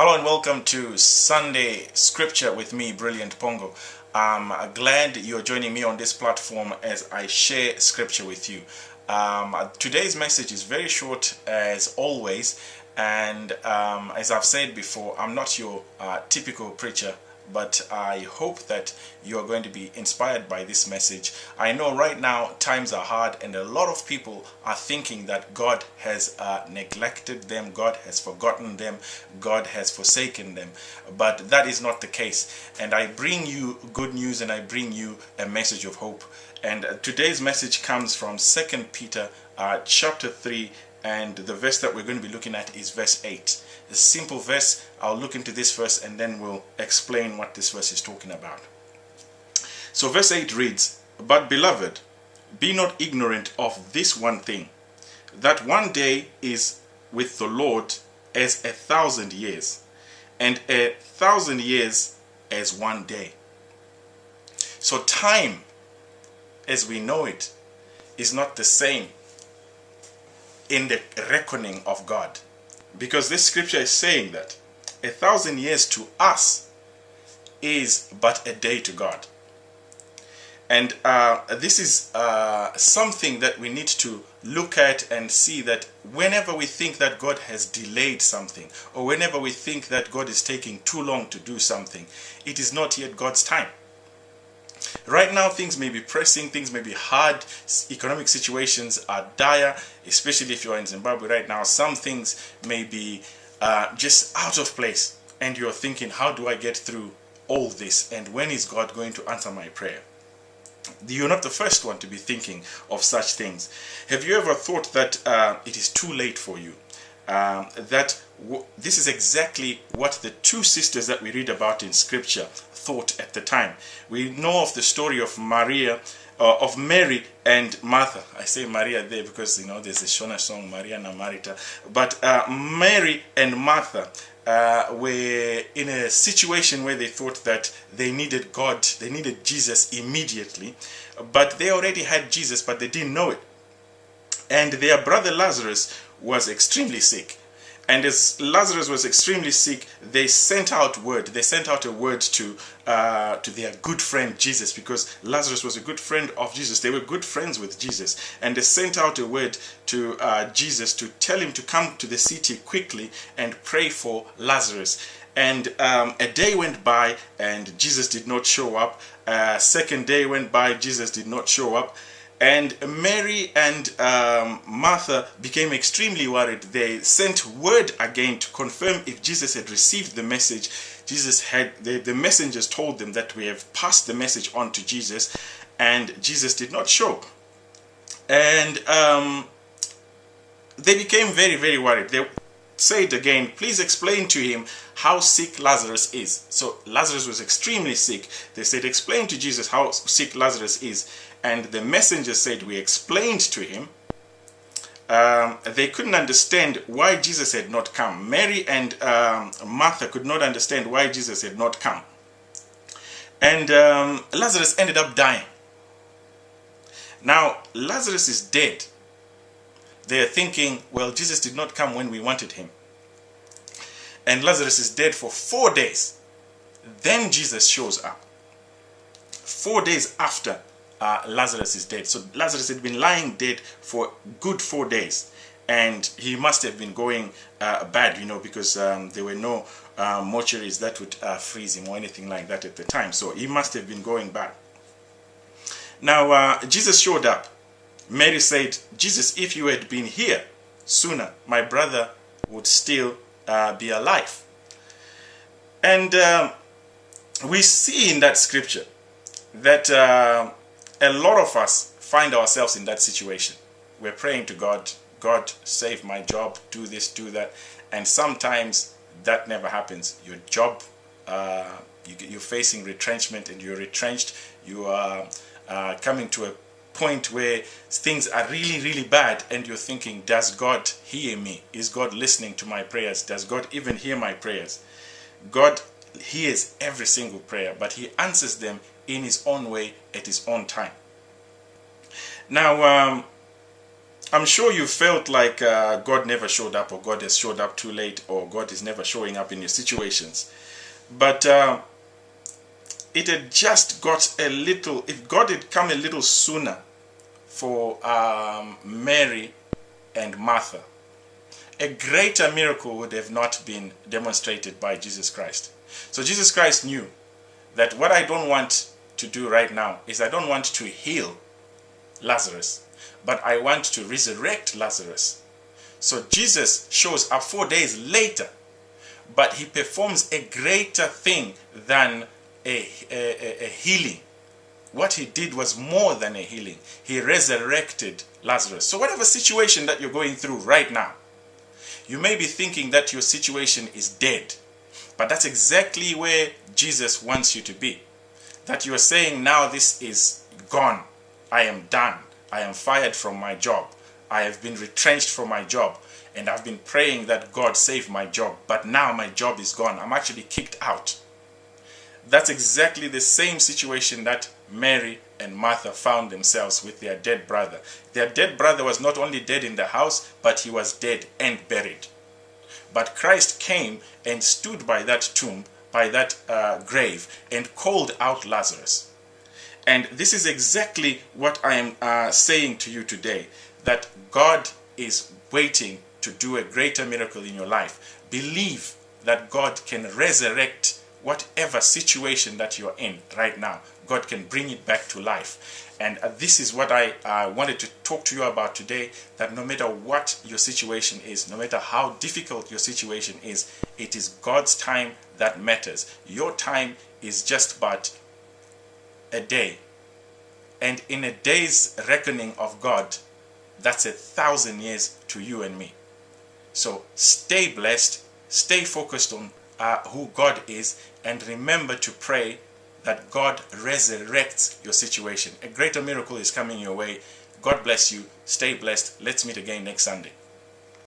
Hello and welcome to Sunday Scripture with me, Brilliant Pongo. I'm glad you're joining me on this platform as I share Scripture with you. Today's message is very short as always, and as I've said before, I'm not your typical preacher, but I hope that you are going to be inspired by this message. I know right now times are hard and a lot of people are thinking that God has neglected them, God has forgotten them, God has forsaken them, but that is not the case. And I bring you good news and I bring you a message of hope. And today's message comes from 2 Peter chapter 3, and the verse that we're going to be looking at is verse 8. A simple verse. I'll look into this verse and then we'll explain what this verse is talking about. So verse 8 reads, "But beloved, be not ignorant of this one thing, that one day is with the Lord as 1,000 years, and 1,000 years as one day." So time, as we know it, is not the same in the reckoning of God. Because this scripture is saying that 1,000 years to us is but a day to God. And this is something that we need to look at and see, that whenever we think that God has delayed something, or whenever we think that God is taking too long to do something, it is not yet God's time. Right now things may be pressing, things may be hard, economic situations are dire, especially if you're in Zimbabwe right now. Some things may be just out of place and you're thinking, how do I get through all this, and when is God going to answer my prayer? You're not the first one to be thinking of such things. Have you ever thought that it is too late for you? This is exactly what the two sisters that we read about in scripture thought at the time. We know of the story of Mary and Martha. I say Maria there because there's a Shona song, Maria na Marita. But Mary and Martha were in a situation where they thought that they needed God, they needed Jesus immediately, but they already had Jesus, but they didn't know it. And their brother Lazarus was extremely sick. And as Lazarus was extremely sick, they sent out word. They sent out a word to their good friend Jesus, because Lazarus was a good friend of Jesus. They were good friends with Jesus. And they sent out a word to Jesus to tell him to come to the city quickly and pray for Lazarus. And a day went by and Jesus did not show up. Second day went by, Jesus did not show up. And Mary and Martha became extremely worried. They sent word again to confirm if Jesus had received the message. The messengers told them that we have passed the message on to Jesus, and Jesus did not show. And they became very, very worried. They said again, please explain to him how sick Lazarus is. So Lazarus was extremely sick. They said, explain to Jesus how sick Lazarus is. And the messenger said, we explained to him. They couldn't understand why Jesus had not come. Mary and Martha could not understand why Jesus had not come. And Lazarus ended up dying. Now, Lazarus is dead. They're thinking, well, Jesus did not come when we wanted him. And Lazarus is dead for 4 days. Then Jesus shows up. 4 days after Lazarus is dead. So Lazarus had been lying dead for good 4 days, and he must have been going bad, because there were no mortuaries that would freeze him or anything like that at the time. So he must have been going bad. Now Jesus showed up. Mary said, Jesus, if you had been here sooner, my brother would still be alive. And we see in that scripture that a lot of us find ourselves in that situation. We're praying to God, God, save my job, do this, do that. And sometimes that never happens. Your job, you're facing retrenchment and you're retrenched. You are coming to a point where things are really, really bad, and you're thinking, does God hear me? Is God listening to my prayers? Does God even hear my prayers? God hears every single prayer, but he answers them in his own way at his own time. Now, I'm sure you felt like God never showed up, or God has showed up too late, or God is never showing up in your situations. But it had just got a little, if God had come a little sooner for Mary and Martha, a greater miracle would have not been demonstrated by Jesus Christ. So Jesus Christ knew that what I don't want to do right now is I don't want to heal Lazarus, but I want to resurrect Lazarus. So Jesus shows up 4 days later, but he performs a greater thing than a healing. What he did was more than a healing. He resurrected Lazarus. So whatever situation that you're going through right now, you may be thinking that your situation is dead, but that's exactly where Jesus wants you to be. That you're saying, now this is gone. I am done. I am fired from my job. I have been retrenched from my job. And I've been praying that God save my job. But now my job is gone. I'm actually kicked out. That's exactly the same situation that Mary and Martha found themselves with their dead brother. Their dead brother was not only dead in the house, but he was dead and buried. But Christ came and stood by that tomb, by that grave, and called out Lazarus. And this is exactly what I am saying to you today, that God is waiting to do a greater miracle in your life. Believe that God can resurrect whatever situation that you're in right now. God can bring it back to life. And this is what I wanted to talk to you about today, that no matter what your situation is, no matter how difficult your situation is, it is God's time that matters. Your time is just but a day. And in a day's reckoning of God, that's 1,000 years to you and me. So stay blessed, stay focused on who God is, and remember to pray that God resurrects your situation. A greater miracle is coming your way. God bless you. Stay blessed. Let's meet again next Sunday.